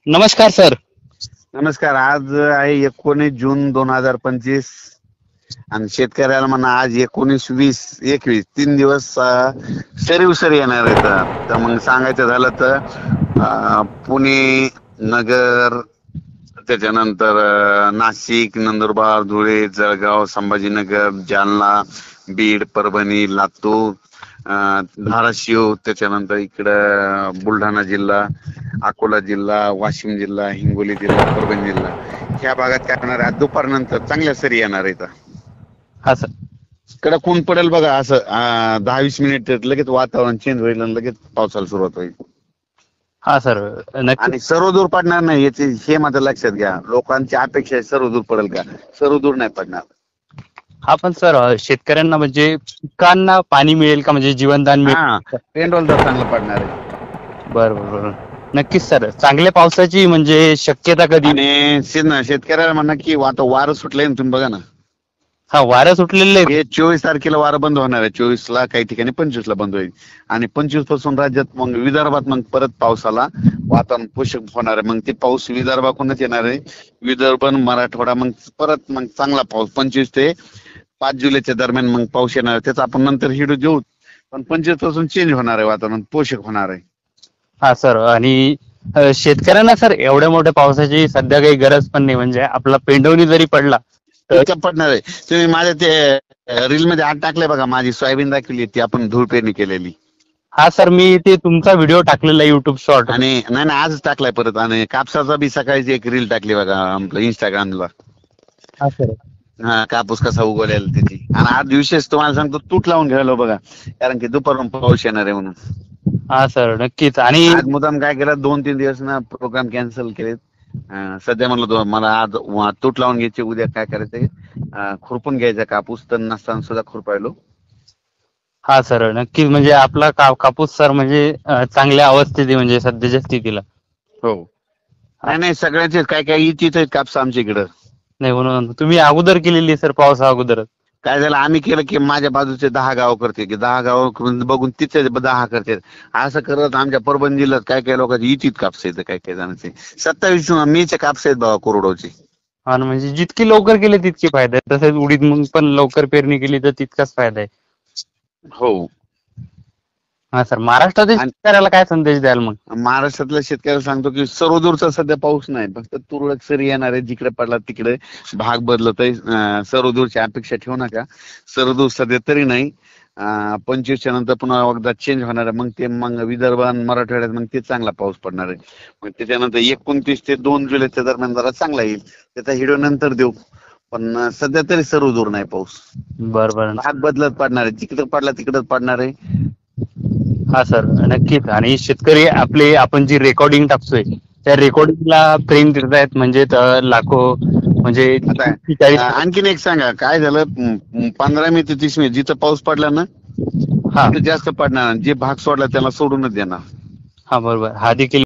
नमस्कार सर. नमस्कार. आज आहे 19 जून 2025 आणि शेतकऱ्याला म्हणा आज 19, 20, 21 3 दिवस सरी येणार आहेत. तर मग सांगायचं झालं तर पुणे, नगर, त्याच्यानंतर नाशिक, नंदुरबार, धुळे, जळगाव, संभाजीनगर, जालना, बीड, परभणी, लातूर, धाराशिव, त्याच्यानंतर इकडं बुलढाणा जिल्हा, अकोला जिल्हा, वाशिम जिल्हा, हिंगोली जिल्हा, परभणी जिल्हा ह्या भागात काय होणार आहे, आज दुपारनंतर चांगल्या सरी येणार आहेत. हा सर. कडक ऊन पडेल बघा, असं 10-20 मिनिट लगेच वातावरण चेंज होईल आणि लगेच पावसाला सुरुवात होईल. हा सर, नक्की. आणि सर्वदूर पडणार नाही याचे हे मात्र लक्षात घ्या. लोकांची अपेक्षा आहे सर्वदूर पडेल का, सर्वदूर नाही पडणार. हा पण सर, शेतकऱ्यांना म्हणजे पिकांना पाणी मिळेल का, म्हणजे जीवनदान मिळेल? हा, पेंडोल तर चांगलं पडणार आहे. बरोबर. नक्कीच सर, चांगल्या पावसाची म्हणजे शक्यता कधी? आणि शेतकऱ्याला म्हणा की आता वारं सुटलंय ना, तुम्ही बघा ना. हा, वारं सुटलेले आहे. हे 24 तारखेला वारं बंद होणार आहे. 24 ला काही ठिकाणी 25 ला बंद होईल आणि 25 पासून राज्यात मग विदर्भात मग परत पावसाला वातावरण पोषक होणार आहे. मग ते पाऊस विदर्भाकडूनच येणार आहे. विदर्भ, मराठवाडा, मग परत मग चांगला पाऊस 25 ते 5 जुलैच्या दरम्यान मग पाऊस येणार आहे. त्याचा आपण नंतर हिडू देऊ. पण 25 पासून चेंज होणार आहे, वातावरण पोषक होणार आहे. हा सर, आणि शेतकऱ्यांना सर एवढ्या मोठ्या पावसाची सध्या काही गरज पण नाही. म्हणजे आपला पेंडवणी जरी पडला इतकं पडणार आहे. तुम्ही माझ्या ते रील मध्ये आत टाकले बघा, माझी सोयाबीन दाखवली ती आपण धूळ पेरणी केलेली. हा सर, मी ते तुमचा व्हिडिओ टाकलेला युट्यूब शॉर्ट. आणि नाही आजच टाकलाय परत. आणि कापसाचा बी सकाळी एक रील टाकली बघा आपलं इंस्टाग्रामला. हा सर. हा, कापूस कसा उगवलेला त्याची. आणि आज विशेष तुम्हाला सांगतो, तूट लावून घ्यायला बघा, कारण की दुपारून पाऊस येणार आहे म्हणून. हा सर, नक्कीच. आणि आज मुद्दाम काय केलं, 2-3 दिवस ना प्रोग्राम कॅन्सल केलेत. सध्या म्हणलं मला आज तूट लावून घ्यायचे, उद्या काय करायचंय, खुरपून घ्यायचा कापूस. तर नसताना सुद्धा खुरपायलो. हा सर, नक्कीच. म्हणजे आपला कापूस सर म्हणजे चांगल्या अवस्थेत आहे, म्हणजे सध्याच्या स्थितीला. हो. नाही सगळ्यांचे काय काय इच्छित आहेत कापूस आमच्या इकडं. नाही, म्हणून तुम्ही अगोदर केलेली सर, पावसा अगोदर. काय झालं, आम्ही केलं की माझ्या बाजूचे 10 गाव करते की 10 गाव बघून तिथे 10 करते. असं करत आमच्या परभणी जिल्ह्यात काय काय लोकांची इच्छित कापस आहेत. काय काय जणांचे 27 मेचे कापस आहेत बाबा, कोरडोचे. हा ना, म्हणजे जितकी लवकर केले तितकी फायदा आहे. तसेच उडीद मग पण लवकर पेरणी केली तर तितकाच फायदा आहे. हो. हा सर, महाराष्ट्रातील शेतकऱ्याला काय संदेश द्याल मग? महाराष्ट्रातल्या शेतकऱ्याला सांगतो की सर्वदूरचा सध्या पाऊस नाही, फक्त तुरळक सरी येणार आहे. जिकडे पडला तिकडे भाग बदलत आहे. सर्वदूरची अपेक्षा ठेवू नका. सर्वदूर सध्या तरी नाही. 25च्या नंतर पुन्हा एकदा चेंज होणार आहे. मग विदर्भ आणि मराठवाड्यात मग ते चांगला पाऊस पडणार आहे. मग त्याच्यानंतर 29 ते 2 जुलैच्या दरम्यान जरा चांगला येईल. त्याचा व्हिडिओ नंतर देऊ. पण सध्या तरी सर्वदूर नाही पाऊस. बरोबर. भाग बदलत पडणार आहे. जिकडे पडला तिकडेच पडणार आहे. हा सर, नक्कीच. आणि शेतकरी आपण जी रेकॉर्डिंग टाकतोय त्या रेकॉर्डिंगला प्रेम देतायत, म्हणजे लाखो, म्हणजे आणखीन एक सांगा, काय झालं, 15 मे ते 30 मे जिथं पाऊस पडला ना हा तिथे जास्त पडणार. जे भाग सोडला त्याला सोडूनच देणार. हा, बरोबर. हा देखील